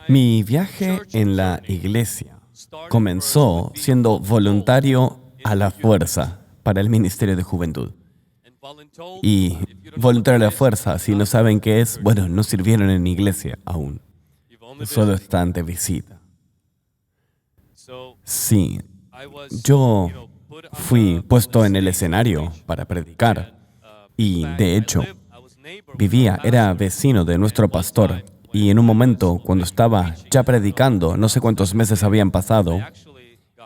Mi viaje en la iglesia comenzó siendo voluntario a la fuerza para el Ministerio de Juventud. Y voluntario a la fuerza, si no saben qué es, bueno, no sirvieron en iglesia aún. Solo están de visita. Sí, yo fui puesto en el escenario para predicar. Y, de hecho, era vecino de nuestro pastor. Y en un momento, cuando estaba ya predicando, no sé cuántos meses habían pasado,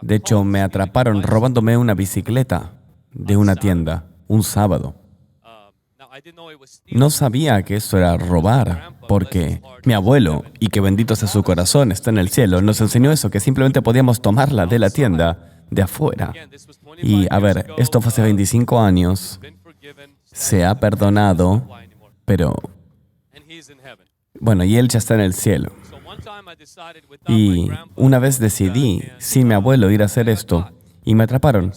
de hecho, me atraparon robándome una bicicleta de una tienda, un sábado. No sabía que eso era robar, porque mi abuelo, y que bendito sea su corazón, está en el cielo, nos enseñó eso, que simplemente podíamos tomarla de la tienda de afuera. Y, a ver, esto fue hace 25 años, se ha perdonado, pero bueno, y él ya está en el cielo. Y una vez decidí, sin mi abuelo, ir a hacer esto, y me atraparon.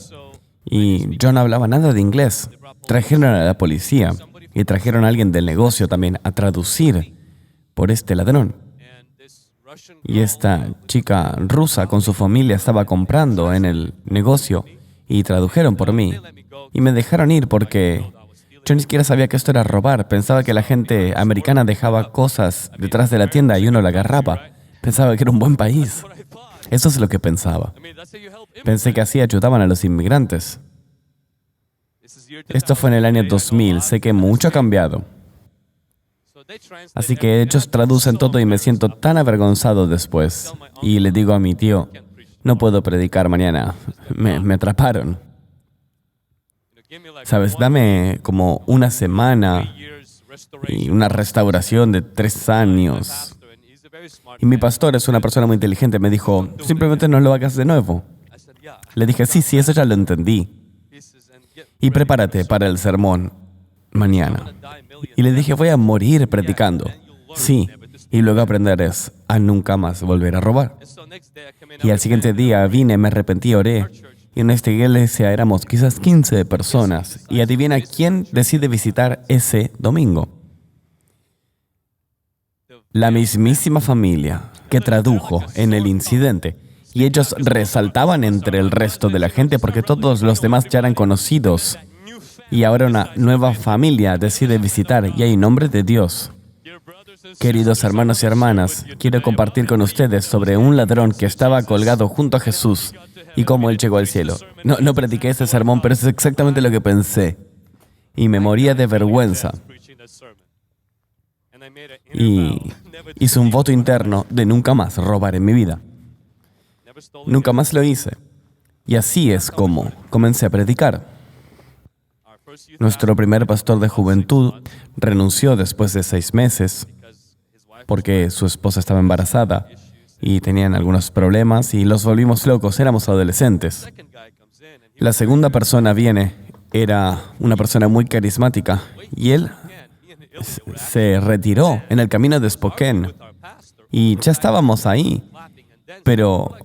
Y yo no hablaba nada de inglés. Trajeron a la policía, y trajeron a alguien del negocio también a traducir por este ladrón. Y esta chica rusa con su familia estaba comprando en el negocio, y tradujeron por mí. Y me dejaron ir porque yo ni siquiera sabía que esto era robar. Pensaba que la gente americana dejaba cosas detrás de la tienda y uno la agarraba. Pensaba que era un buen país. Eso es lo que pensaba. Pensé que así ayudaban a los inmigrantes. Esto fue en el año 2000. Sé que mucho ha cambiado. Así que ellos traducen todo y me siento tan avergonzado después. Y le digo a mi tío, no puedo predicar mañana. Me atraparon. ¿Sabes? Dame como una semana y una restauración de 3 años. Y mi pastor es una persona muy inteligente. Me dijo, simplemente no lo hagas de nuevo. Le dije, sí, eso ya lo entendí. Y prepárate para el sermón mañana. Y le dije, voy a morir predicando. Sí, y luego aprenderás a nunca más volver a robar. Y al siguiente día vine, me arrepentí, oré. Y en esta iglesia éramos quizás 15 personas. Y adivina quién decide visitar ese domingo. La mismísima familia que tradujo en el incidente. Y ellos resaltaban entre el resto de la gente porque todos los demás ya eran conocidos. Y ahora una nueva familia decide visitar y hay nombre de Dios. Queridos hermanos y hermanas, quiero compartir con ustedes sobre un ladrón que estaba colgado junto a Jesús y cómo él llegó al cielo. No prediqué este sermón, pero eso es exactamente lo que pensé. Y me moría de vergüenza. Y hice un voto interno de nunca más robar en mi vida. Nunca más lo hice. Y así es como comencé a predicar. Nuestro primer pastor de juventud renunció después de 6 meses porque su esposa estaba embarazada y tenían algunos problemas y los volvimos locos, éramos adolescentes. La segunda persona viene, era una persona muy carismática y él se retiró en el camino de Spokane y ya estábamos ahí, pero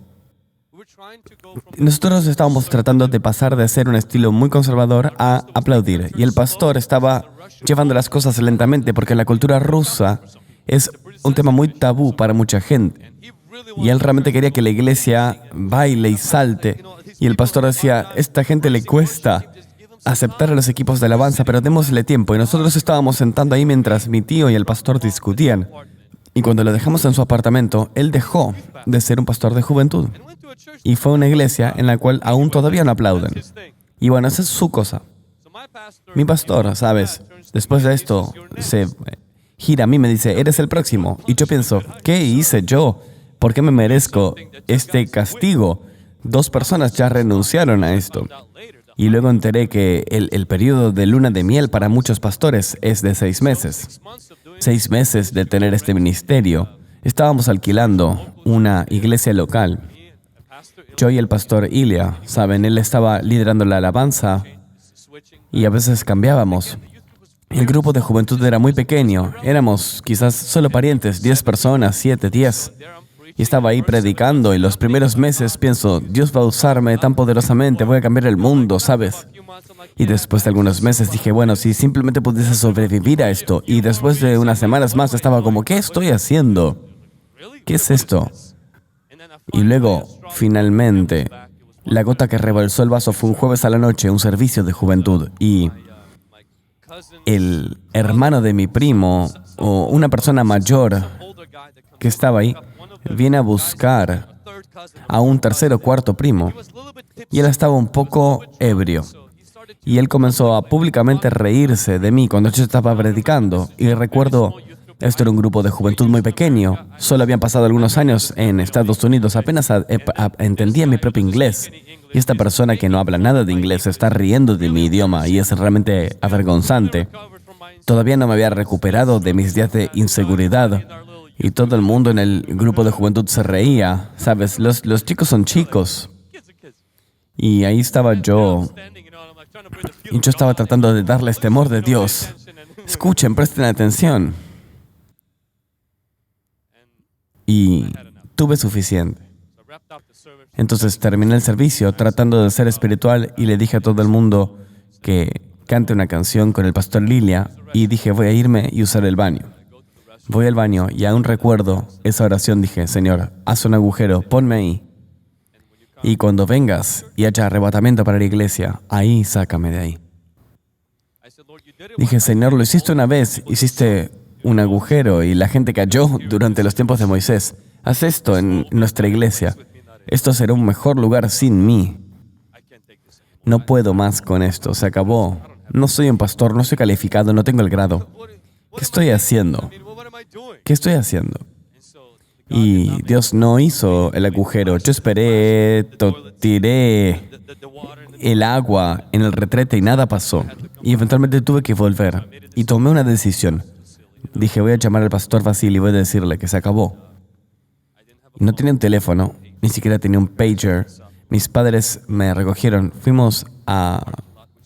nosotros estábamos tratando de pasar de ser un estilo muy conservador a aplaudir. Y el pastor estaba llevando las cosas lentamente porque la cultura rusa es un tema muy tabú para mucha gente. Y él realmente quería que la iglesia baile y salte. Y el pastor decía, esta gente le cuesta aceptar a los equipos de alabanza, pero démosle tiempo. Y nosotros estábamos sentando ahí mientras mi tío y el pastor discutían. Y cuando lo dejamos en su apartamento, él dejó de ser un pastor de juventud. Y fue a una iglesia en la cual aún todavía no aplauden. Y bueno, esa es su cosa. Mi pastor, ¿sabes? Después de esto, se gira a mí y me dice, eres el próximo. Y yo pienso, ¿qué hice yo? ¿Por qué me merezco este castigo? 2 personas ya renunciaron a esto. Y luego enteré que el periodo de luna de miel para muchos pastores es de 6 meses. 6 meses de tener este ministerio. Estábamos alquilando una iglesia local. Yo y el pastor Ilya, ¿saben? Él estaba liderando la alabanza y a veces cambiábamos. El grupo de juventud era muy pequeño. Éramos quizás solo parientes, 10 personas, 7, 10. Y estaba ahí predicando y los primeros meses pienso, Dios va a usarme tan poderosamente, voy a cambiar el mundo, ¿sabes? Y después de algunos meses dije, bueno, si simplemente pudiese sobrevivir a esto. Y después de unas semanas más estaba como, ¿qué estoy haciendo? ¿qué es esto? Y luego, finalmente, la gota que rebalsó el vaso fue un jueves a la noche, un servicio de juventud. Y el hermano de mi primo, o una persona mayor que estaba ahí, viene a buscar a un tercer o cuarto primo. Y él estaba un poco ebrio. Y él comenzó a públicamente reírse de mí cuando yo estaba predicando. Y recuerdo, esto era un grupo de juventud muy pequeño. Solo habían pasado algunos años en Estados Unidos. Apenas entendía mi propio inglés. Y esta persona que no habla nada de inglés se está riendo de mi idioma y es realmente avergonzante. Todavía no me había recuperado de mis días de inseguridad. Y todo el mundo en el grupo de juventud se reía. ¿Sabes? Los chicos son chicos. Y ahí estaba yo. Y yo estaba tratando de darles temor de Dios. Escuchen, presten atención. Y tuve suficiente. Entonces terminé el servicio tratando de ser espiritual y le dije a todo el mundo que cante una canción con el pastor Lilia y dije, voy a irme y usar el baño. Voy al baño y aún recuerdo esa oración, dije, Señor, haz un agujero, ponme ahí. Y cuando vengas y haya arrebatamiento para la iglesia, ahí sácame de ahí. Dije, Señor, lo hiciste una vez, hiciste un agujero y la gente cayó durante los tiempos de Moisés. Haz esto en nuestra iglesia. Esto será un mejor lugar sin mí. No puedo más con esto, se acabó. No soy un pastor, no soy calificado, no tengo el grado. ¿Qué estoy haciendo? ¿Qué estoy haciendo? Y Dios no hizo el agujero. Yo esperé, tiré el agua en el retrete y nada pasó. Y eventualmente tuve que volver. Y tomé una decisión. Dije, voy a llamar al pastor Vasily y voy a decirle que se acabó. No tenía un teléfono, ni siquiera tenía un pager. Mis padres me recogieron. Fuimos a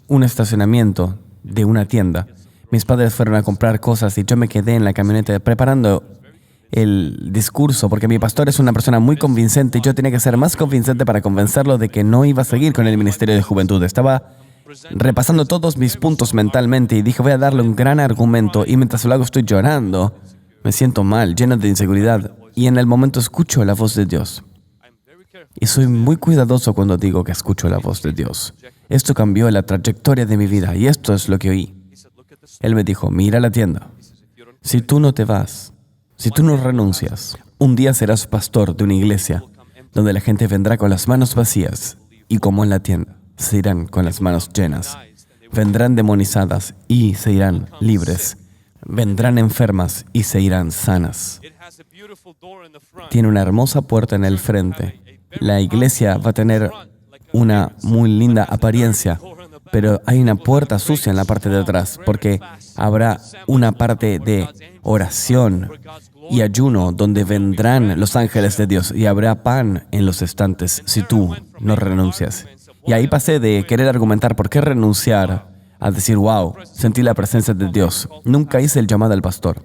un estacionamiento de una tienda. Mis padres fueron a comprar cosas y yo me quedé en la camioneta preparando el discurso, porque mi pastor es una persona muy convincente y yo tenía que ser más convincente para convencerlo de que no iba a seguir con el ministerio de juventud. Estaba repasando todos mis puntos mentalmente y dije, voy a darle un gran argumento y mientras lo hago estoy llorando. Me siento mal, lleno de inseguridad y en el momento escucho la voz de Dios. Y soy muy cuidadoso cuando digo que escucho la voz de Dios. Esto cambió la trayectoria de mi vida y esto es lo que oí. Él me dijo, mira la tienda. Si tú no te vas, si tú no renuncias, un día serás pastor de una iglesia donde la gente vendrá con las manos vacías y como en la tienda, se irán con las manos llenas. Vendrán demonizadas y se irán libres. Vendrán enfermas y se irán sanas. Tiene una hermosa puerta en el frente. La iglesia va a tener una muy linda apariencia, pero hay una puerta sucia en la parte de atrás, porque habrá una parte de oración y ayuno donde vendrán los ángeles de Dios y habrá pan en los estantes si tú no renuncias. Y ahí pasé de querer argumentar por qué renunciar a decir, wow, sentí la presencia de Dios. Nunca hice el llamado al pastor.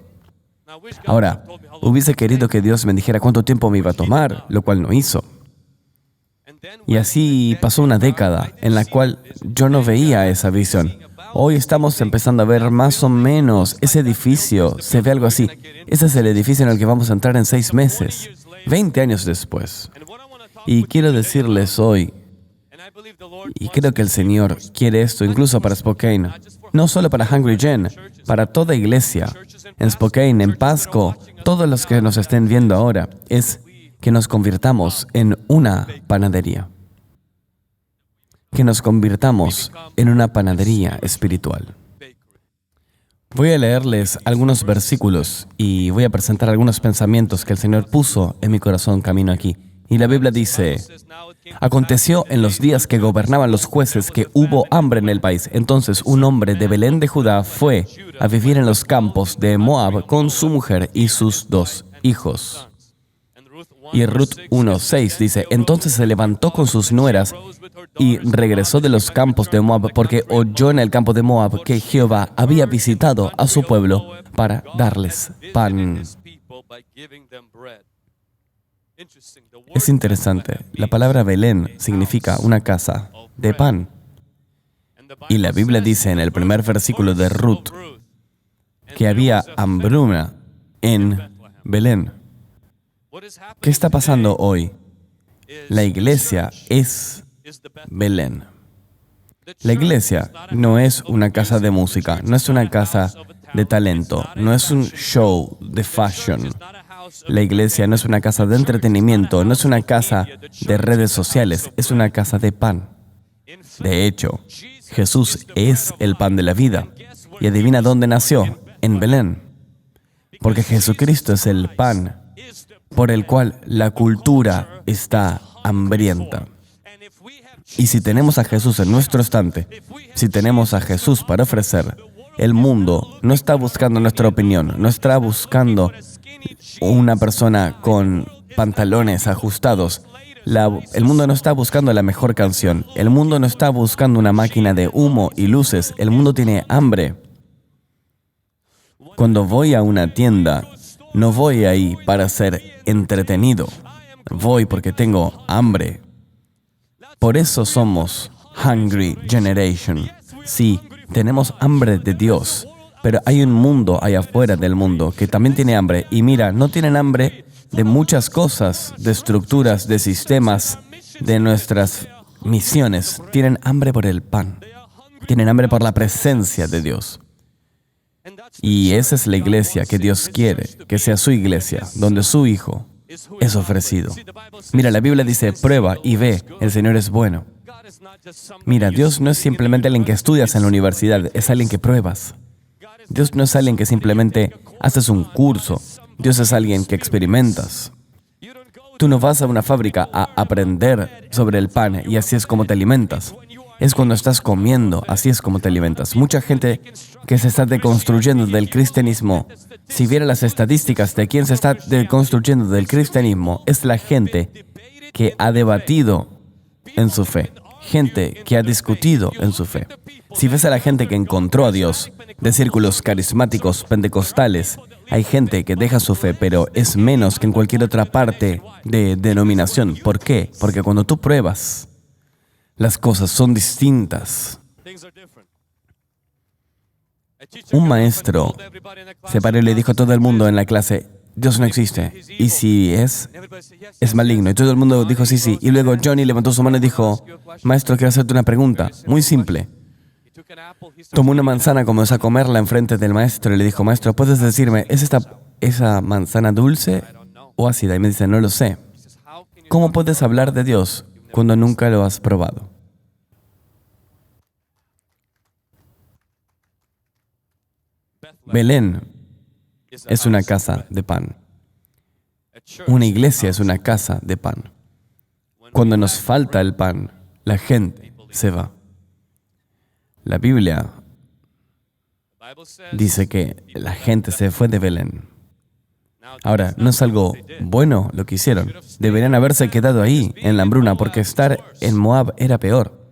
Ahora, hubiese querido que Dios me dijera cuánto tiempo me iba a tomar, lo cual no hizo. Y así pasó una década en la cual yo no veía esa visión. Hoy estamos empezando a ver más o menos ese edificio, se ve algo así. Ese es el edificio en el que vamos a entrar en 6 meses, 20 años después. Y quiero decirles hoy, y creo que el Señor quiere esto incluso para Spokane, no solo para Hungry Gen, para toda iglesia, en Spokane, en Pasco, todos los que nos estén viendo ahora, es que nos convirtamos en una panadería. Que nos convirtamos en una panadería espiritual. Voy a leerles algunos versículos y voy a presentar algunos pensamientos que el Señor puso en mi corazón camino aquí. Y la Biblia dice, aconteció en los días que gobernaban los jueces que hubo hambre en el país. Entonces un hombre de Belén de Judá fue a vivir en los campos de Moab con su mujer y sus 2 hijos. Y Ruth 1:6 dice, entonces se levantó con sus nueras y regresó de los campos de Moab porque oyó en el campo de Moab que Jehová había visitado a su pueblo para darles pan. Es interesante, la palabra Belén significa una casa de pan. Y la Biblia dice en el primer versículo de Ruth que había hambruna en Belén. ¿Qué está pasando hoy? La iglesia es Belén. La iglesia no es una casa de música, no es una casa de talento, no es un show de fashion. La iglesia no es una casa de entretenimiento, no es una casa de redes sociales, es una casa de pan. De hecho, Jesús es el pan de la vida. Y adivina dónde nació, en Belén. Porque Jesucristo es el pan por el cual la cultura está hambrienta. Y si tenemos a Jesús en nuestro estante, si tenemos a Jesús para ofrecer, el mundo no está buscando nuestra opinión, no está buscando una persona con pantalones ajustados. El mundo no está buscando la mejor canción. El mundo no está buscando una máquina de humo y luces. El mundo tiene hambre. Cuando voy a una tienda, no voy ahí para ser entretenido. Voy porque tengo hambre. Por eso somos Hungry Generation. Sí, tenemos hambre de Dios. Pero hay un mundo allá afuera del mundo que también tiene hambre. Y mira, no tienen hambre de muchas cosas, de estructuras, de sistemas, de nuestras misiones. Tienen hambre por el pan. Tienen hambre por la presencia de Dios. Y esa es la iglesia que Dios quiere, que sea su iglesia, donde su Hijo es ofrecido. Mira, la Biblia dice, prueba y ve, el Señor es bueno. Mira, Dios no es simplemente alguien que estudias en la universidad, es alguien que pruebas. Dios no es alguien que simplemente haces un curso. Dios es alguien que experimentas. Tú no vas a una fábrica a aprender sobre el pan y así es como te alimentas. Es cuando estás comiendo, así es como te alimentas. Mucha gente que se está deconstruyendo del cristianismo, si viera las estadísticas de quién se está deconstruyendo del cristianismo, es la gente que ha debatido en su fe. Gente que ha discutido en su fe. Si ves a la gente que encontró a Dios, de círculos carismáticos pentecostales, hay gente que deja su fe, pero es menos que en cualquier otra parte de denominación. ¿Por qué? Porque cuando tú pruebas, las cosas son distintas. Un maestro se paró y le dijo a todo el mundo en la clase, Dios no existe. Y si es maligno. Y todo el mundo dijo sí, sí. Y luego Johnny levantó su mano y dijo, maestro, quiero hacerte una pregunta, muy simple. Tomó una manzana, comenzó a comerla enfrente del maestro y le dijo, maestro, ¿puedes decirme, ¿es esa manzana dulce o ácida? Y me dice, no lo sé. ¿Cómo puedes hablar de Dios cuando nunca lo has probado? Belén es una casa de pan. Una iglesia es una casa de pan. Cuando nos falta el pan, la gente se va. La Biblia dice que la gente se fue de Belén. Ahora, no es algo bueno lo que hicieron. Deberían haberse quedado ahí, en la hambruna, porque estar en Moab era peor.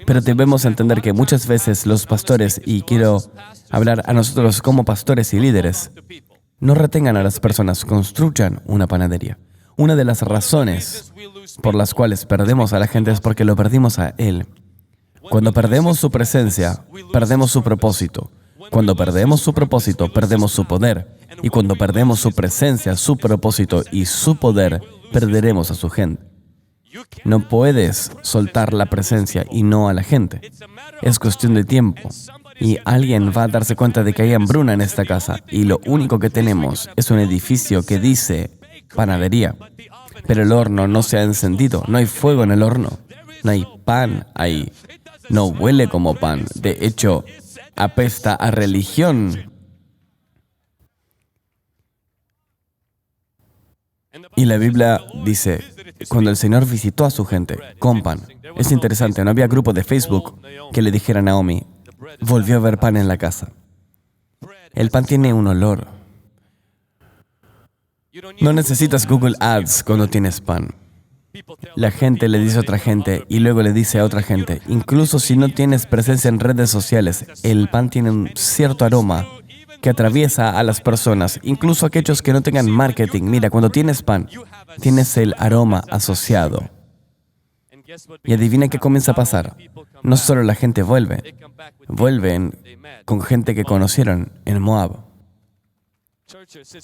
Pero debemos entender que muchas veces los pastores, y quiero hablar a nosotros como pastores y líderes, no retengan a las personas, construyan una panadería. Una de las razones por las cuales perdemos a la gente es porque lo perdimos a Él. Cuando perdemos su presencia, perdemos su propósito. Cuando perdemos su propósito, perdemos su poder. Y cuando perdemos su presencia, su propósito y su poder, perderemos a su gente. No puedes soltar la presencia y no a la gente. Es cuestión de tiempo. Y alguien va a darse cuenta de que hay hambruna en esta casa. Y lo único que tenemos es un edificio que dice panadería. Pero el horno no se ha encendido. No hay fuego en el horno. No hay pan ahí. No huele como pan. De hecho, apesta a religión. Y la Biblia dice, cuando el Señor visitó a su gente con pan. Es interesante, no había grupo de Facebook que le dijera a Naomi, volvió a haber pan en la casa. El pan tiene un olor. No necesitas Google Ads cuando tienes pan. La gente le dice a otra gente y luego le dice a otra gente. Incluso si no tienes presencia en redes sociales, el pan tiene un cierto aroma que atraviesa a las personas, incluso aquellos que no tengan marketing. Mira, cuando tienes pan, tienes el aroma asociado. Y adivina qué comienza a pasar. No solo la gente vuelven con gente que conocieron en Moab.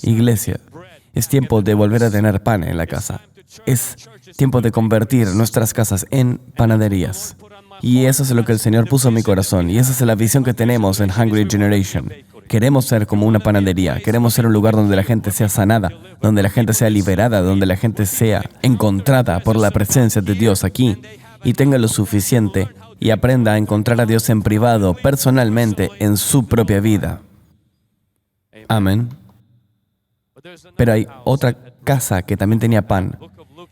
Iglesia, Es tiempo de volver a tener pan en la casa. Es tiempo de convertir nuestras casas en panaderías. Y eso es lo que el Señor puso en mi corazón. Y esa es la visión que tenemos en Hungry Generation. Queremos ser como una panadería. Queremos ser un lugar donde la gente sea sanada, donde la gente sea liberada, donde la gente sea encontrada por la presencia de Dios aquí y tenga lo suficiente y aprenda a encontrar a Dios en privado, personalmente, en su propia vida. Amén. Pero hay otra casa que también tenía pan,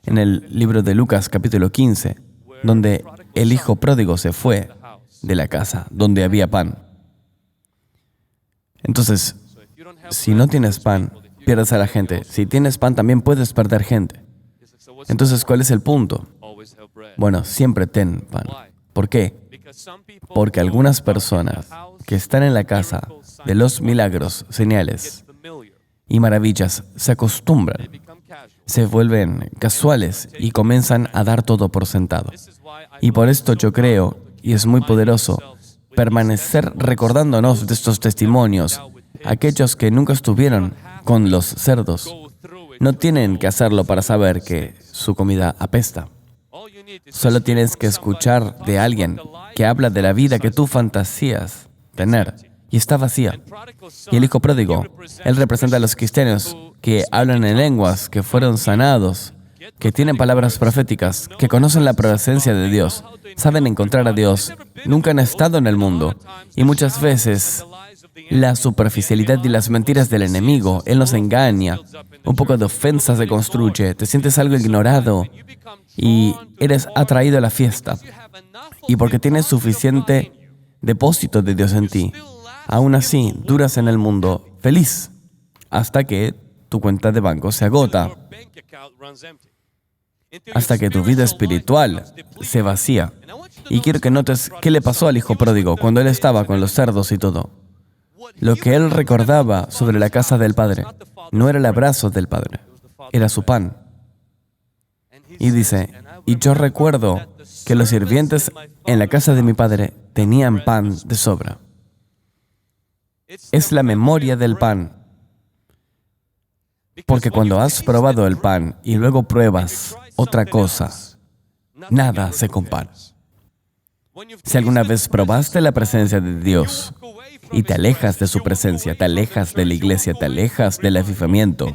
en el libro de Lucas, capítulo 15, donde el hijo pródigo se fue de la casa donde había pan. Entonces, si no tienes pan, pierdes a la gente. Si tienes pan, también puedes perder gente. Entonces, ¿cuál es el punto? Bueno, siempre ten pan. ¿Por qué? Porque algunas personas que están en la casa de los milagros, señales y maravillas se acostumbran, se vuelven casuales y comienzan a dar todo por sentado. Y por esto yo creo, y es muy poderoso, permanecer recordándonos de estos testimonios. Aquellos que nunca estuvieron con los cerdos no tienen que hacerlo para saber que su comida apesta. Solo tienes que escuchar de alguien que habla de la vida que tú fantasías tener y está vacía. Y el hijo pródigo, él representa a los cristianos que hablan en lenguas, que fueron sanados, que tienen palabras proféticas, que conocen la presencia de Dios, saben encontrar a Dios, nunca han estado en el mundo. Y muchas veces la superficialidad y las mentiras del enemigo, él nos engaña, un poco de ofensa se construye, te sientes algo ignorado y eres atraído a la fiesta. Y porque tienes suficiente depósito de Dios en ti, aún así duras en el mundo feliz hasta que tu cuenta de banco se agota, hasta que tu vida espiritual se vacía. Y quiero que notes qué le pasó al hijo pródigo cuando él estaba con los cerdos y todo. Lo que él recordaba sobre la casa del Padre no era el abrazo del Padre, era su pan. Y dice, y yo recuerdo que los sirvientes en la casa de mi Padre tenían pan de sobra. Es la memoria del pan. Porque cuando has probado el pan y luego pruebas otra cosa, nada se compara. Si alguna vez probaste la presencia de Dios y te alejas de su presencia, te alejas de la iglesia, te alejas del avivamiento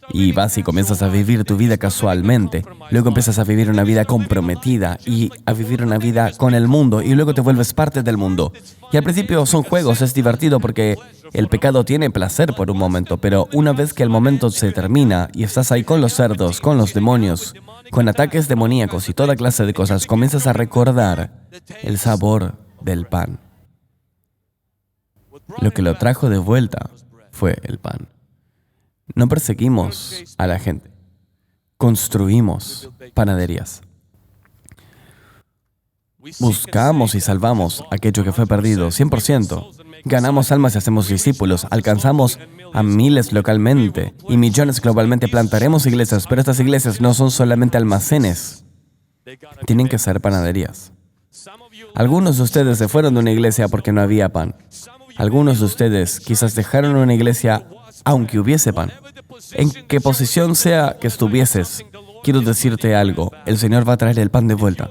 y vas y comienzas a vivir tu vida casualmente, luego empiezas a vivir una vida comprometida y a vivir una vida con el mundo y luego te vuelves parte del mundo. Y al principio son juegos, es divertido porque el pecado tiene placer por un momento, pero una vez que el momento se termina y estás ahí con los cerdos, con los demonios, con ataques demoníacos y toda clase de cosas, comienzas a recordar el sabor del pan. Lo que lo trajo de vuelta fue el pan. No perseguimos a la gente, construimos panaderías. Buscamos y salvamos aquello que fue perdido, 100%. Ganamos almas y hacemos discípulos, alcanzamos a miles localmente y millones globalmente. Plantaremos iglesias, pero estas iglesias no son solamente almacenes, tienen que ser panaderías. Algunos de ustedes se fueron de una iglesia porque no había pan. Algunos de ustedes quizás dejaron una iglesia aunque hubiese pan. En qué posición sea que estuvieses, quiero decirte algo, el Señor va a traer el pan de vuelta.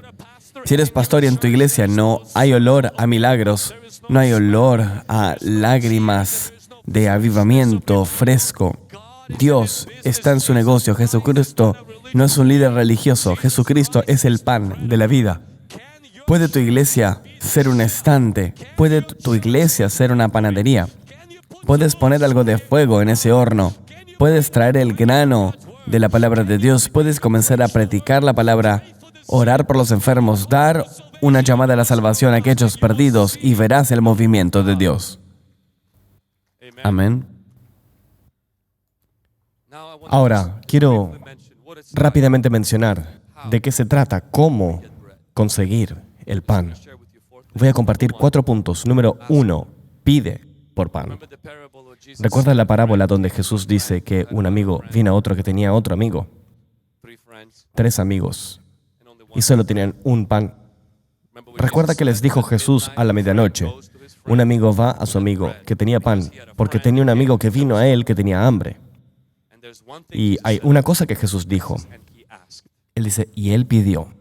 Si eres pastor y en tu iglesia no hay olor a milagros, no hay olor a lágrimas de avivamiento fresco, Dios está en su negocio. Jesucristo no es un líder religioso, Jesucristo es el pan de la vida. ¿Puede tu iglesia ser un estante? ¿Puede tu iglesia ser una panadería? Puedes poner algo de fuego en ese horno. Puedes traer el grano de la palabra de Dios. Puedes comenzar a predicar la palabra, orar por los enfermos, dar una llamada a la salvación a aquellos perdidos y verás el movimiento de Dios. Amén. Ahora, quiero rápidamente mencionar de qué se trata, cómo conseguir el pan. Voy a compartir 4 puntos. Número 1, pide por pan. ¿Recuerdas la parábola donde Jesús dice que un amigo vino a otro que tenía otro amigo? 3 amigos y solo tenían un pan. Recuerda que les dijo Jesús a la medianoche, un amigo va a su amigo que tenía pan, porque tenía un amigo que vino a él que tenía hambre. Y hay una cosa que Jesús dijo. Él dice, y Él pidió.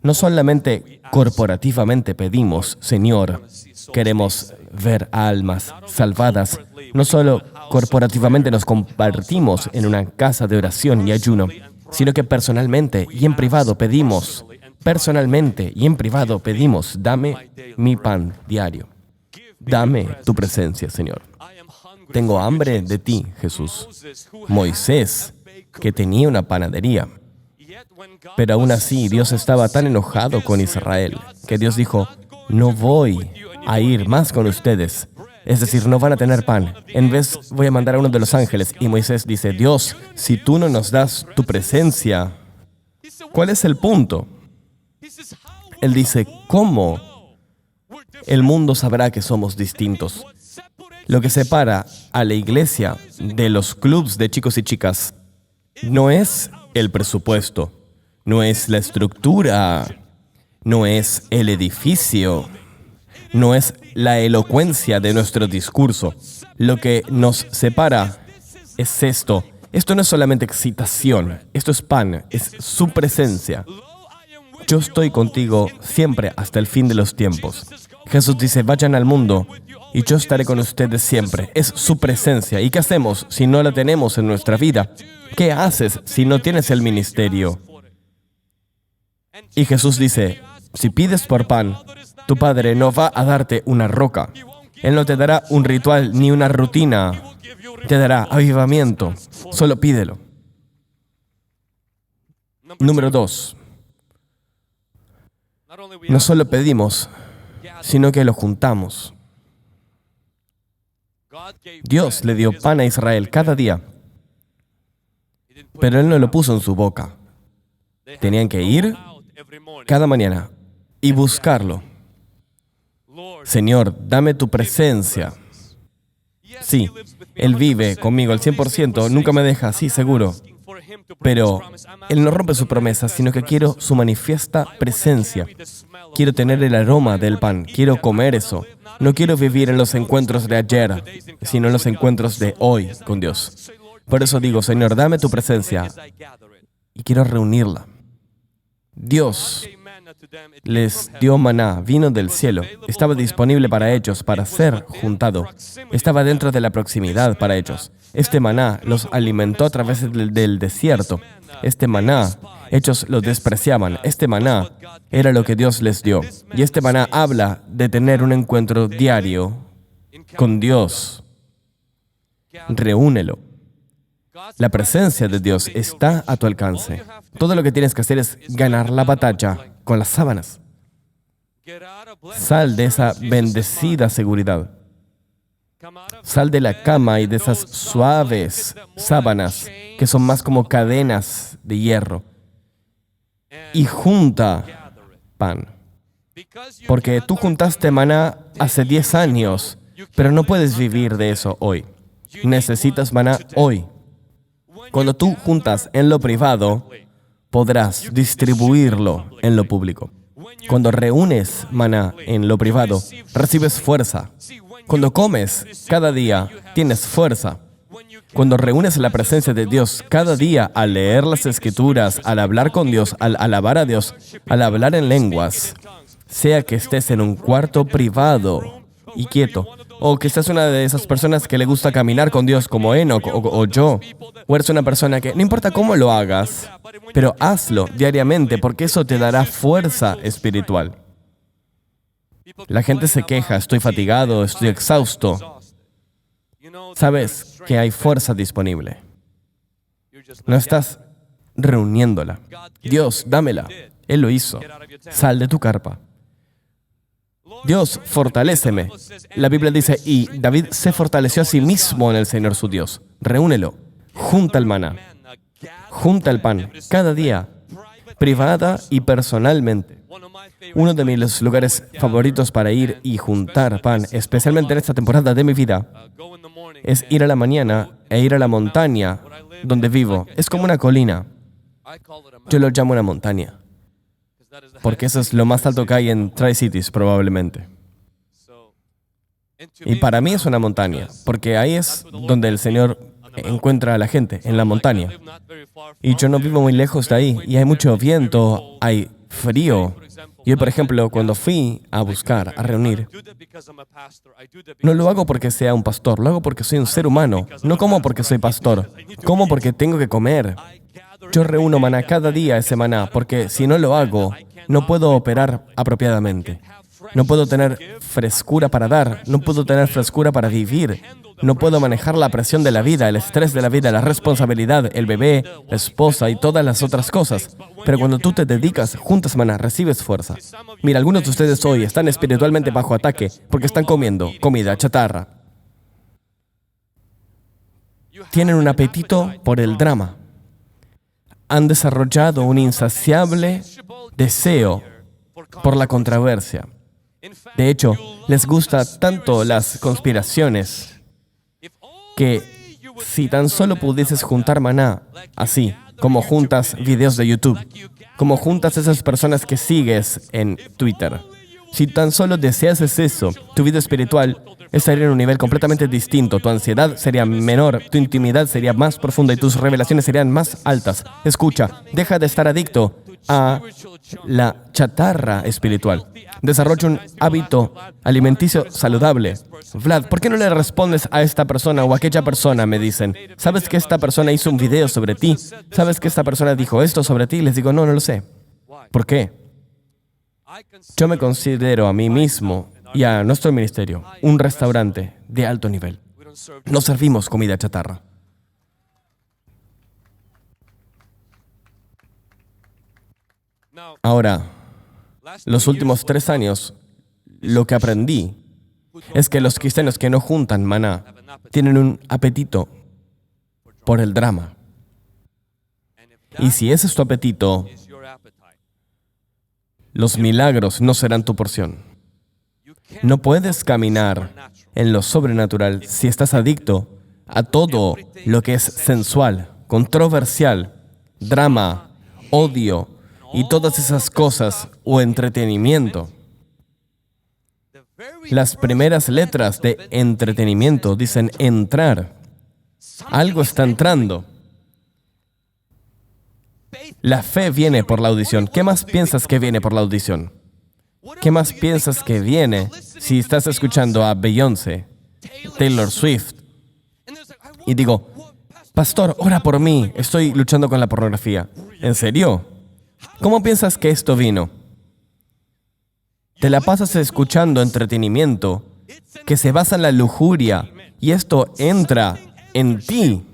No solamente corporativamente pedimos, Señor, queremos ver almas salvadas. No solo corporativamente nos compartimos en una casa de oración y ayuno, sino que personalmente y en privado pedimos, dame mi pan diario. Dame tu presencia, Señor. Tengo hambre de ti, Jesús. Moisés, que tenía una panadería. Pero aún así, Dios estaba tan enojado con Israel, que Dios dijo, no voy a ir más con ustedes. Es decir, no van a tener pan. En vez, voy a mandar a uno de los ángeles. Y Moisés dice, Dios, si tú no nos das tu presencia, ¿cuál es el punto? Él dice, ¿cómo el mundo sabrá que somos distintos? Lo que separa a la iglesia de los clubs de chicos y chicas no es el presupuesto, no es la estructura, no es el edificio, no es la elocuencia de nuestro discurso. Lo que nos separa es esto. Esto no es solamente excitación, esto es pan, es su presencia. Yo estoy contigo siempre hasta el fin de los tiempos. Jesús dice, vayan al mundo y yo estaré con ustedes siempre. Es su presencia. ¿Y qué hacemos si no la tenemos en nuestra vida? ¿Qué haces si no tienes el ministerio? Y Jesús dice, si pides por pan, tu Padre no va a darte una roca. Él no te dará un ritual ni una rutina. Te dará avivamiento. Solo pídelo. Número 2. No solo pedimos, sino que lo juntamos. Dios le dio pan a Israel cada día, pero Él no lo puso en su boca. Tenían que ir cada mañana y buscarlo. Señor, dame tu presencia. Sí, Él vive conmigo al 100%, nunca me deja, sí, seguro. Pero Él no rompe su promesa, sino que quiero su manifiesta presencia. Quiero tener el aroma del pan, quiero comer eso. No quiero vivir en los encuentros de ayer, sino en los encuentros de hoy con Dios. Por eso digo, Señor, dame tu presencia y quiero reunirla. Dios les dio maná, vino del cielo. Estaba disponible para ellos, para ser juntado. Estaba dentro de la proximidad para ellos. Este maná los alimentó a través del desierto. Este maná, ellos lo despreciaban. Este maná era lo que Dios les dio. Y este maná habla de tener un encuentro diario con Dios. Reúnelo. La presencia de Dios está a tu alcance. Todo lo que tienes que hacer es ganar la batalla con las sábanas. Sal de esa bendecida seguridad. Sal de la cama y de esas suaves sábanas que son más como cadenas de hierro. Y junta pan. Porque tú juntaste maná hace 10 años, pero no puedes vivir de eso hoy. Necesitas maná hoy. Cuando tú juntas en lo privado, podrás distribuirlo en lo público. Cuando reúnes maná en lo privado, recibes fuerza. Cuando comes cada día, tienes fuerza. Cuando reúnes la presencia de Dios cada día al leer las Escrituras, al hablar con Dios, al alabar a Dios, al hablar en lenguas, sea que estés en un cuarto privado y quieto, o que seas una de esas personas que le gusta caminar con Dios como Enoch o yo, o eres una persona que no importa cómo lo hagas, pero hazlo diariamente porque eso te dará fuerza espiritual. La gente se queja, estoy fatigado, estoy exhausto. Sabes que hay fuerza disponible. No estás reuniéndola. Dios, dámela. Él lo hizo. Sal de tu carpa. Dios, fortaléceme. La Biblia dice, y David se fortaleció a sí mismo en el Señor su Dios. Reúnelo. Junta el maná. Junta el pan. Cada día. Privada y personalmente. Uno de mis lugares favoritos para ir y juntar pan, especialmente en esta temporada de mi vida, es ir a la mañana e ir a la montaña donde vivo. Es como una colina. Yo lo llamo una montaña, porque eso es lo más alto que hay en Tri-Cities, probablemente. Y para mí es una montaña, porque ahí es donde el Señor encuentra a la gente en la montaña. Y yo no vivo muy lejos de ahí, y hay mucho viento, hay frío. Yo, por ejemplo, cuando fui a buscar, a reunir, no lo hago porque sea un pastor, lo hago porque soy un ser humano. No como porque soy pastor, como porque tengo que comer. Yo reúno maná cada día ese maná, porque si no lo hago, no puedo operar apropiadamente. No puedo tener frescura para dar, no puedo tener frescura para vivir. No puedo manejar la presión de la vida, el estrés de la vida, la responsabilidad, el bebé, la esposa y todas las otras cosas. Pero cuando tú te dedicas, juntas maná, recibes fuerza. Mira, algunos de ustedes hoy están espiritualmente bajo ataque porque están comiendo comida chatarra. Tienen un apetito por el drama. Han desarrollado un insaciable deseo por la controversia. De hecho, les gustan tanto las conspiraciones que si tan solo pudieses juntar maná, así como juntas videos de YouTube, como juntas esas personas que sigues en Twitter, si tan solo deseases eso, tu vida espiritual estaría en un nivel completamente distinto, tu ansiedad sería menor, tu intimidad sería más profunda y tus revelaciones serían más altas. Escucha, deja de estar adicto a la chatarra espiritual. Desarrolla un hábito alimenticio saludable. Vlad, ¿por qué no le respondes a esta persona o a aquella persona? Me dicen. ¿Sabes que esta persona hizo un video sobre ti? ¿Sabes que esta persona dijo esto sobre ti? Les digo, no lo sé. ¿Por qué? Yo me considero a mí mismo y a nuestro ministerio un restaurante de alto nivel. No servimos comida chatarra. Ahora, los últimos 3 años, lo que aprendí es que los cristianos que no juntan maná tienen un apetito por el drama. Y si ese es tu apetito, los milagros no serán tu porción. No puedes caminar en lo sobrenatural si estás adicto a todo lo que es sensual, controversial, drama, odio y todas esas cosas o entretenimiento. Las primeras letras de entretenimiento dicen entrar. Algo está entrando. La fe viene por la audición. ¿Qué más piensas que viene por la audición? ¿Qué más piensas que viene si estás escuchando a Beyoncé, Taylor Swift? Y digo, pastor, ora por mí, estoy luchando con la pornografía. ¿En serio? ¿Cómo piensas que esto vino? Te la pasas escuchando entretenimiento que se basa en la lujuria y esto entra en ti.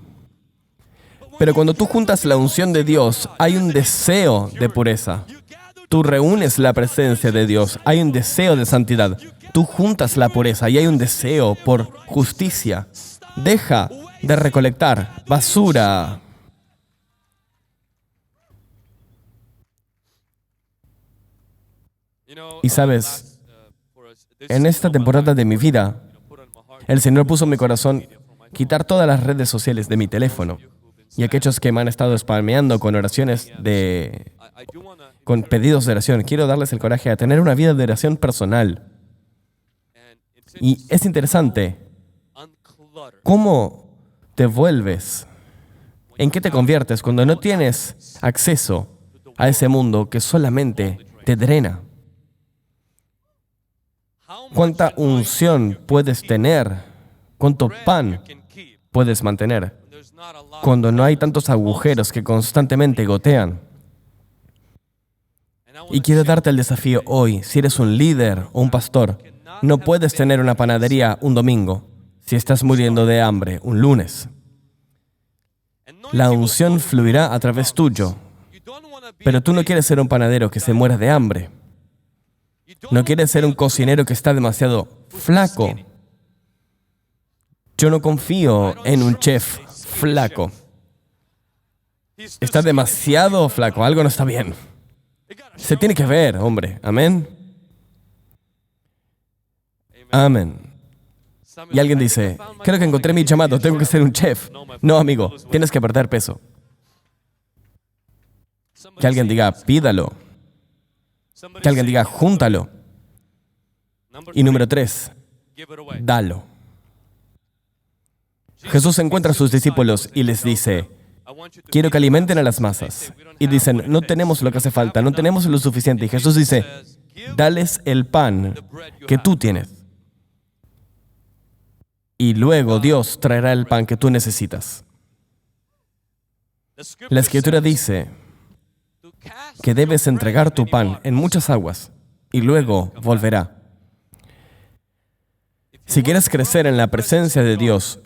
Pero cuando tú juntas la unción de Dios, hay un deseo de pureza. Tú reúnes la presencia de Dios, hay un deseo de santidad. Tú juntas la pureza y hay un deseo por justicia. Deja de recolectar basura. Y sabes, en esta temporada de mi vida, el Señor puso en mi corazón quitar todas las redes sociales de mi teléfono. Y aquellos que me han estado spameando con oraciones con pedidos de oración, quiero darles el coraje a tener una vida de oración personal. Y es interesante cómo te vuelves, en qué te conviertes cuando no tienes acceso a ese mundo que solamente te drena. ¿Cuánta unción puedes tener? ¿Cuánto pan puedes mantener cuando no hay tantos agujeros que constantemente gotean? Y quiero darte el desafío hoy, si eres un líder o un pastor, no puedes tener una panadería un domingo si estás muriendo de hambre un lunes. La unción fluirá a través tuyo, pero tú no quieres ser un panadero que se muera de hambre. No quieres ser un cocinero que está demasiado flaco. Yo no confío en un chef flaco. Está demasiado flaco, algo no está bien. Se tiene que ver, hombre. Amén. Amén. Y alguien dice, creo que encontré mi llamado, tengo que ser un chef. No, amigo, tienes que perder peso. Que alguien diga, pídalo. Que alguien diga, júntalo. Y número 3, dalo. Jesús encuentra a sus discípulos y les dice, quiero que alimenten a las masas. Y dicen, no tenemos lo que hace falta, no tenemos lo suficiente. Y Jesús dice, dales el pan que tú tienes. Y luego Dios traerá el pan que tú necesitas. La Escritura dice que debes entregar tu pan en muchas aguas y luego volverá. Si quieres crecer en la presencia de Dios,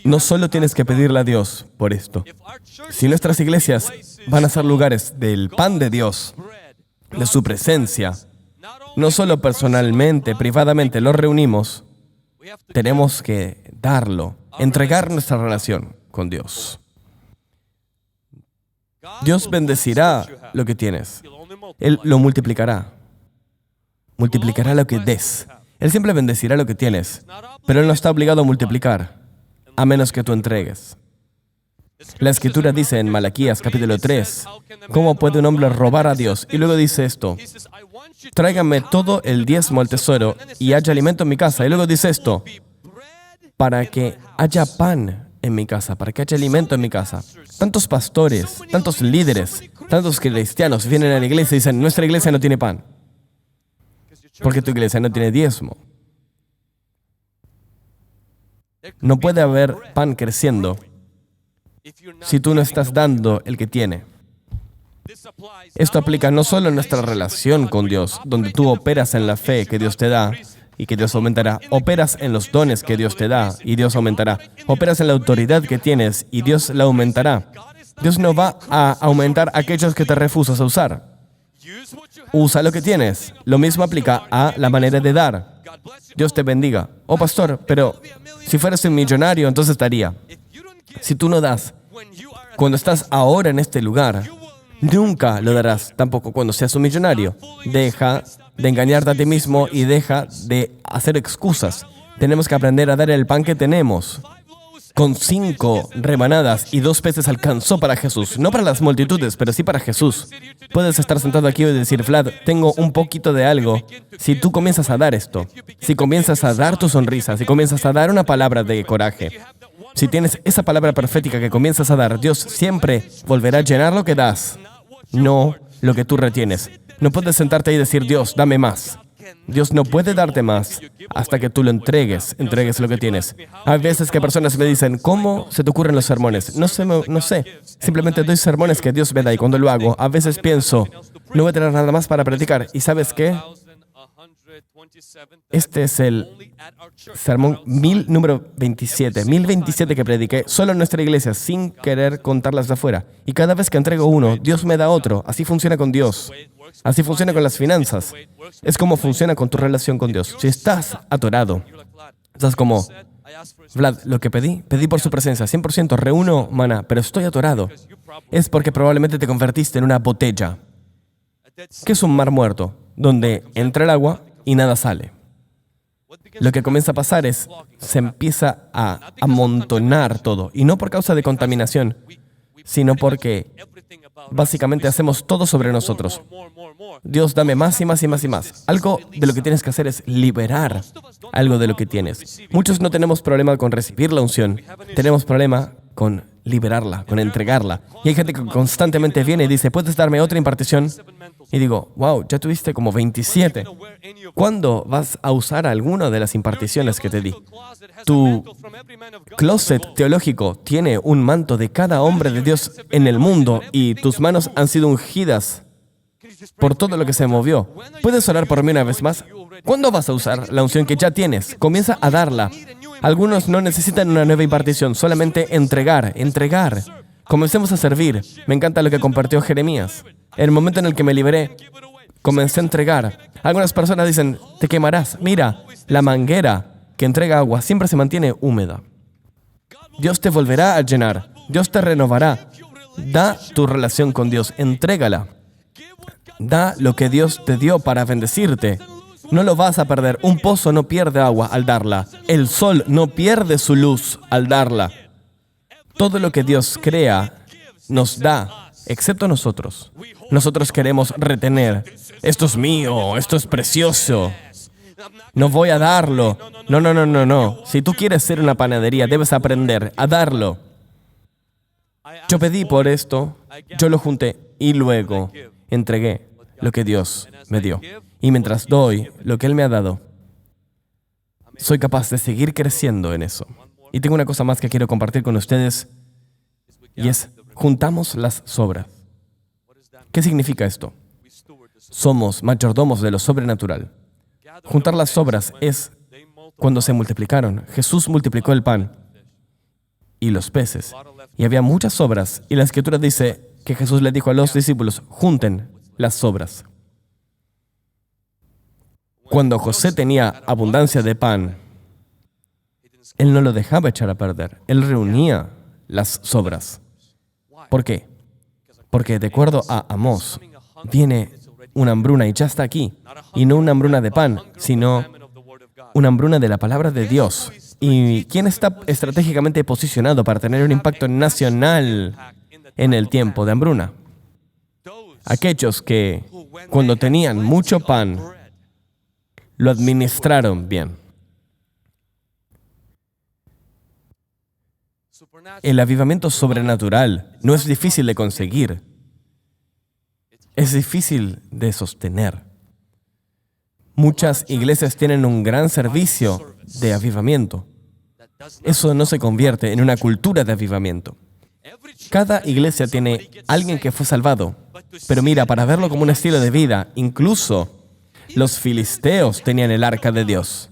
no solo tienes que pedirle a Dios por esto. Si nuestras iglesias van a ser lugares del pan de Dios, de su presencia, no solo personalmente, privadamente lo reunimos, tenemos que darlo, entregar nuestra relación con Dios. Dios bendecirá lo que tienes. Él lo multiplicará. Multiplicará lo que des. Él siempre bendecirá lo que tienes, pero Él no está obligado a multiplicar, a menos que tú entregues. La Escritura dice en Malaquías capítulo 3, ¿cómo puede un hombre robar a Dios? Y luego dice esto, tráiganme todo el diezmo al tesoro y haya alimento en mi casa. Y luego dice esto, para que haya pan en mi casa, para que haya alimento en mi casa. Tantos pastores, tantos líderes, tantos cristianos vienen a la iglesia y dicen, nuestra iglesia no tiene pan, porque tu iglesia no tiene diezmo. No puede haber pan creciendo si tú no estás dando el que tiene. Esto aplica no solo en nuestra relación con Dios, donde tú operas en la fe que Dios te da y que Dios aumentará. Operas en los dones que Dios te da y Dios aumentará. Operas en la autoridad que tienes y Dios la aumentará. Dios no va a aumentar aquellos que te refusas a usar. Usa lo que tienes. Lo mismo aplica a la manera de dar. Dios te bendiga. Oh, pastor, pero si fueras un millonario, entonces daría. Si tú no das, cuando estás ahora en este lugar, nunca lo darás tampoco cuando seas un millonario. Deja de engañarte a ti mismo y deja de hacer excusas. Tenemos que aprender a dar el pan que tenemos. Con 5 rebanadas y 2 peces alcanzó para Jesús. No para las multitudes, pero sí para Jesús. Puedes estar sentado aquí y decir, Vlad, tengo un poquito de algo. Si tú comienzas a dar esto, si comienzas a dar tu sonrisa, si comienzas a dar una palabra de coraje, si tienes esa palabra profética que comienzas a dar, Dios siempre volverá a llenar lo que das, no lo que tú retienes. No puedes sentarte ahí y decir, Dios, dame más. Dios no puede darte más hasta que tú lo entregues lo que tienes. Hay veces que personas me dicen, ¿cómo se te ocurren los sermones? No sé. Simplemente doy sermones que Dios me da y cuando lo hago, a veces pienso, no voy a tener nada más para predicar. ¿Y sabes qué? Este es el sermón número 27. 1027 que prediqué solo en nuestra iglesia, sin querer contarlas de afuera. Y cada vez que entrego uno, Dios me da otro. Así funciona con Dios. Así funciona con las finanzas. Es como funciona con tu relación con Dios. Si estás atorado, estás como, Vlad, lo que pedí por su presencia, 100%, reúno maná, pero estoy atorado. Es porque probablemente te convertiste en una botella. ¿Qué es un mar muerto? Donde entra el agua y nada sale. Lo que comienza a pasar es, se empieza a amontonar todo. Y no por causa de contaminación, sino porque básicamente hacemos todo sobre nosotros. Dios, dame más y más y más y más. Algo de lo que tienes que hacer es liberar algo de lo que tienes. Muchos no tenemos problema con recibir la unción. Tenemos problema con liberarla, con entregarla. Y hay gente que constantemente viene y dice, ¿puedes darme otra impartición? Y digo, wow, ya tuviste como 27. ¿Cuándo vas a usar alguna de las imparticiones que te di? Tu closet teológico tiene un manto de cada hombre de Dios en el mundo y tus manos han sido ungidas por todo lo que se movió. ¿Puedes orar por mí una vez más? ¿Cuándo vas a usar la unción que ya tienes? Comienza a darla. Algunos no necesitan una nueva impartición, solamente entregar. Comencemos a servir. Me encanta lo que compartió Jeremías. En el momento en el que me liberé, comencé a entregar. Algunas personas dicen, te quemarás. Mira, la manguera que entrega agua siempre se mantiene húmeda. Dios te volverá a llenar. Dios te renovará. Da tu relación con Dios. Entrégala. Da lo que Dios te dio para bendecirte. No lo vas a perder. Un pozo no pierde agua al darla. El sol no pierde su luz al darla. Todo lo que Dios crea nos da, excepto nosotros. Nosotros queremos retener. Esto es mío, esto es precioso. No voy a darlo. No, no, no, no, no. Si tú quieres ser una panadería, debes aprender a darlo. Yo pedí por esto, yo lo junté y luego entregué lo que Dios me dio. Y mientras doy lo que Él me ha dado, soy capaz de seguir creciendo en eso. Y tengo una cosa más que quiero compartir con ustedes, y es, juntamos las sobras. ¿Qué significa esto? Somos mayordomos de lo sobrenatural. Juntar las sobras es cuando se multiplicaron. Jesús multiplicó el pan y los peces. Y había muchas sobras. Y la Escritura dice que Jesús le dijo a los discípulos, junten las sobras. Cuando José tenía abundancia de pan, él no lo dejaba echar a perder. Él reunía las sobras. ¿Por qué? Porque de acuerdo a Amós, viene una hambruna y ya está aquí. Y no una hambruna de pan, sino una hambruna de la palabra de Dios. ¿Y quién está estratégicamente posicionado para tener un impacto nacional en el tiempo de hambruna? Aquellos que, cuando tenían mucho pan, lo administraron bien. El avivamiento sobrenatural no es difícil de conseguir. Es difícil de sostener. Muchas iglesias tienen un gran servicio de avivamiento. Eso no se convierte en una cultura de avivamiento. Cada iglesia tiene alguien que fue salvado. Pero mira, para verlo como un estilo de vida, incluso los filisteos tenían el arca de Dios.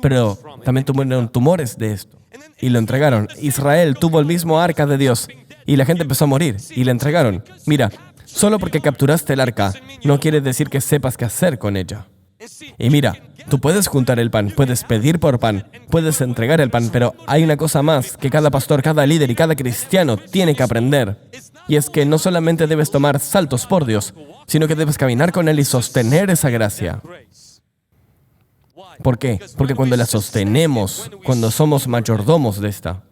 Pero también tuvieron tumores de esto. Y lo entregaron. Israel tuvo el mismo arca de Dios. Y la gente empezó a morir. Y le entregaron. Mira, solo porque capturaste el arca, no quiere decir que sepas qué hacer con ella. Y mira, tú puedes juntar el pan, puedes pedir por pan, puedes entregar el pan, pero hay una cosa más que cada pastor, cada líder y cada cristiano tiene que aprender. Y es que no solamente debes tomar saltos por Dios, sino que debes caminar con Él y sostener esa gracia. ¿Por qué? Porque cuando la sostenemos, cuando somos mayordomos de esta,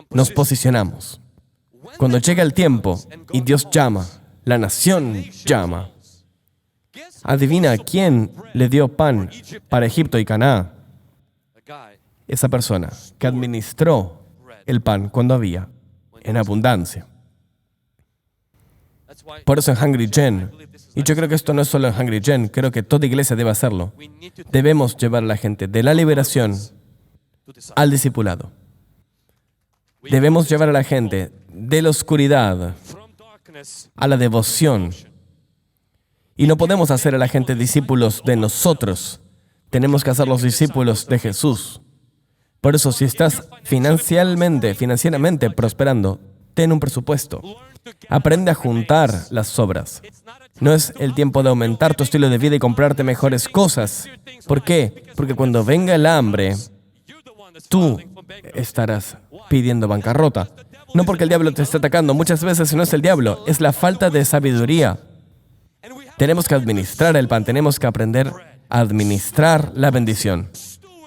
nos posicionamos. Cuando llega el tiempo y Dios llama, la nación llama. Adivina quién le dio pan para Egipto y Canaán. Esa persona que administró el pan cuando había, en abundancia. Por eso en Hungry Gen, y yo creo que esto no es solo en Hungry Gen, creo que toda iglesia debe hacerlo. Debemos llevar a la gente de la liberación al discipulado. Debemos llevar a la gente de la oscuridad a la devoción. Y no podemos hacer a la gente discípulos de nosotros. Tenemos que hacer los discípulos de Jesús. Por eso, si estás financieramente prosperando, ten un presupuesto. Aprende a juntar las sobras. No es el tiempo de aumentar tu estilo de vida y comprarte mejores cosas. ¿Por qué? Porque cuando venga el hambre, tú estarás pidiendo bancarrota. No porque el diablo te esté atacando. Muchas veces no es el diablo, es la falta de sabiduría. Tenemos que administrar el pan, tenemos que aprender a administrar la bendición,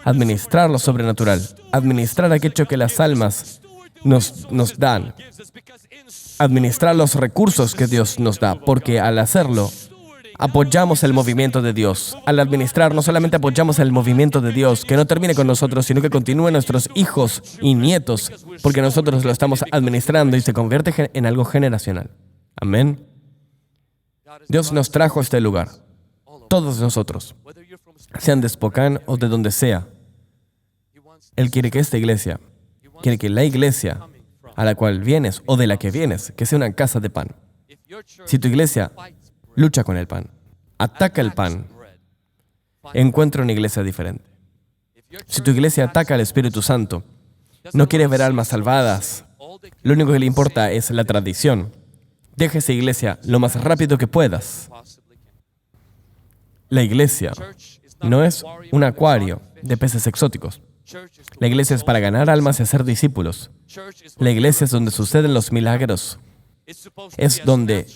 administrar lo sobrenatural, administrar aquello que las almas nos dan, administrar los recursos que Dios nos da, porque al hacerlo, apoyamos el movimiento de Dios. Al administrar, no solamente apoyamos el movimiento de Dios, que no termine con nosotros, sino que continúe en nuestros hijos y nietos, porque nosotros lo estamos administrando y se convierte en algo generacional. Amén. Dios nos trajo a este lugar, todos nosotros, sean de Spokane o de donde sea. Él quiere que esta iglesia, quiere que la iglesia a la cual vienes o de la que vienes, que sea una casa de pan. Si tu iglesia lucha con el pan, ataca el pan, encuentra una iglesia diferente. Si tu iglesia ataca al Espíritu Santo, no quiere ver almas salvadas, lo único que le importa es la tradición. Deja esa iglesia lo más rápido que puedas. La iglesia no es un acuario de peces exóticos. La iglesia es para ganar almas y hacer discípulos. La iglesia es donde suceden los milagros. Es donde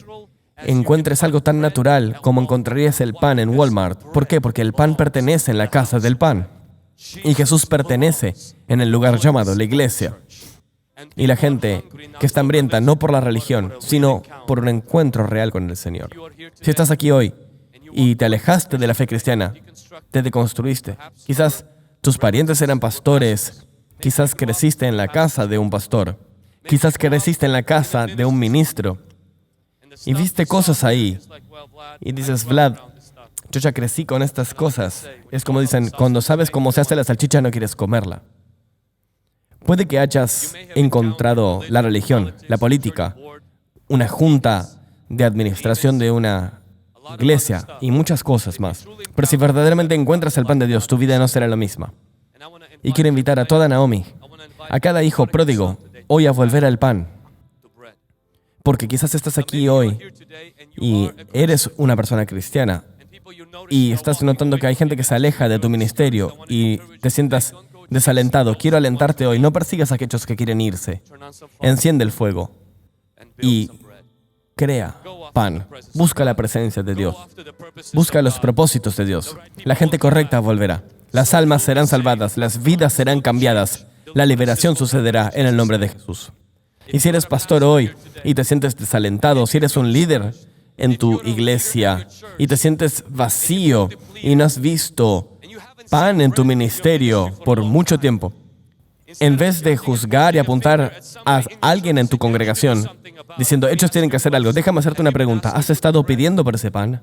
encuentres algo tan natural como encontrarías el pan en Walmart. ¿Por qué? Porque el pan pertenece en la casa del pan. Y Jesús pertenece en el lugar llamado la iglesia. Y la gente que está hambrienta no por la religión, sino por un encuentro real con el Señor. Si estás aquí hoy y te alejaste de la fe cristiana, te deconstruiste. Quizás tus parientes eran pastores, quizás creciste en la casa de un pastor, quizás creciste en la casa de un ministro y viste cosas ahí y dices, Vlad, yo ya crecí con estas cosas. Es como dicen, cuando sabes cómo se hace la salchicha no quieres comerla. Puede que hayas encontrado la religión, la política, una junta de administración de una iglesia y muchas cosas más. Pero si verdaderamente encuentras el pan de Dios, tu vida no será la misma. Y quiero invitar a toda Naomi, a cada hijo pródigo, hoy a volver al pan. Porque quizás estás aquí hoy y eres una persona cristiana y estás notando que hay gente que se aleja de tu ministerio y te sientas desalentado. Quiero alentarte hoy, no persigas a aquellos que quieren irse. Enciende el fuego y crea pan. Busca la presencia de Dios. Busca los propósitos de Dios. La gente correcta volverá. Las almas serán salvadas, las vidas serán cambiadas. La liberación sucederá en el nombre de Jesús. Y si eres pastor hoy y te sientes desalentado, si eres un líder en tu iglesia y te sientes vacío y no has visto pan en tu ministerio por mucho tiempo, en vez de juzgar y apuntar a alguien en tu congregación diciendo, ellos tienen que hacer algo, déjame hacerte una pregunta. ¿Has estado pidiendo por ese pan?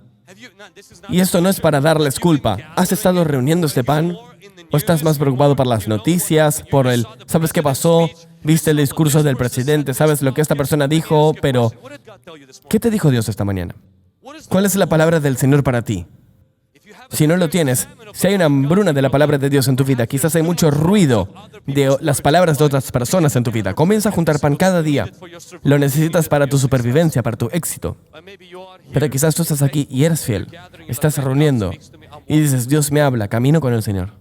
Y esto no es para darles culpa. ¿Has estado reuniendo este pan? ¿O estás más preocupado por las noticias, por el, ¿sabes qué pasó? ¿Viste el discurso del presidente? ¿Sabes lo que esta persona dijo? Pero, ¿qué te dijo Dios esta mañana? ¿Cuál es la palabra del Señor para ti? Si no lo tienes, si hay una hambruna de la palabra de Dios en tu vida, quizás hay mucho ruido de las palabras de otras personas en tu vida. Comienza a juntar pan cada día. Lo necesitas para tu supervivencia, para tu éxito. Pero quizás tú estás aquí y eres fiel. Estás reuniendo y dices, Dios me habla, camino con el Señor.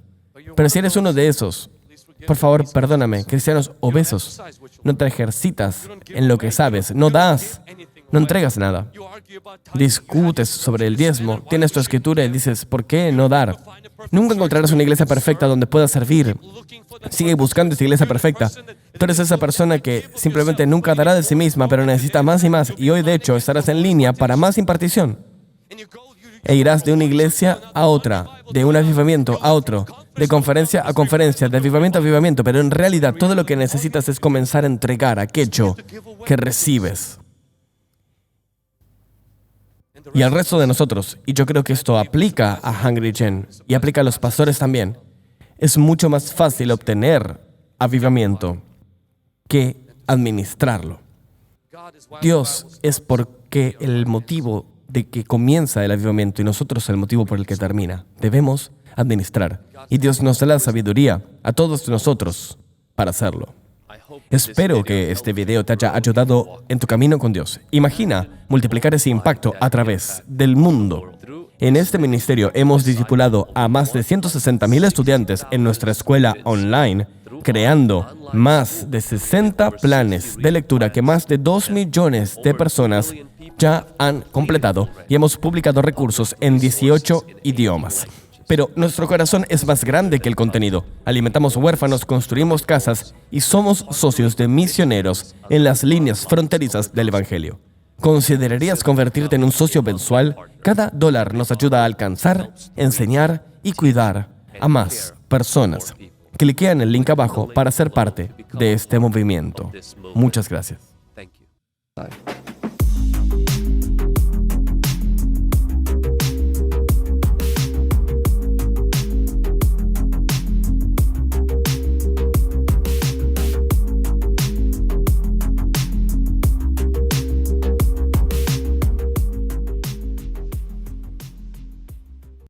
Pero si eres uno de esos, por favor, perdóname, cristianos obesos, no te ejercitas en lo que sabes, no das, no entregas nada. Discutes sobre el diezmo, tienes tu escritura y dices, ¿por qué no dar? Nunca encontrarás una iglesia perfecta donde puedas servir. Sigue buscando esa iglesia perfecta. Tú eres esa persona que simplemente nunca dará de sí misma, pero necesita más y más. Y hoy, de hecho, estarás en línea para más impartición. E irás de una iglesia a otra, de un avivamiento a otro, de conferencia a conferencia, de avivamiento a avivamiento, pero en realidad todo lo que necesitas es comenzar a entregar aquello que recibes. Y al resto de nosotros, y yo creo que esto aplica a Hungry Gen y aplica a los pastores también, es mucho más fácil obtener avivamiento que administrarlo. Dios es porque el motivo de que comienza el avivamiento y nosotros el motivo por el que termina. Debemos administrar. Y Dios nos da la sabiduría a todos nosotros para hacerlo. Espero que este video te haya ayudado en tu camino con Dios. Imagina multiplicar ese impacto a través del mundo. En este ministerio hemos discipulado a más de 160,000 estudiantes en nuestra escuela online, creando más de 60 planes de lectura que más de 2 millones de personas ya han completado y hemos publicado recursos en 18 idiomas. Pero nuestro corazón es más grande que el contenido. Alimentamos huérfanos, construimos casas y somos socios de misioneros en las líneas fronterizas del Evangelio. ¿Considerarías convertirte en un socio mensual? Cada dólar nos ayuda a alcanzar, enseñar y cuidar a más personas. Cliquea en el link abajo para ser parte de este movimiento. Muchas gracias.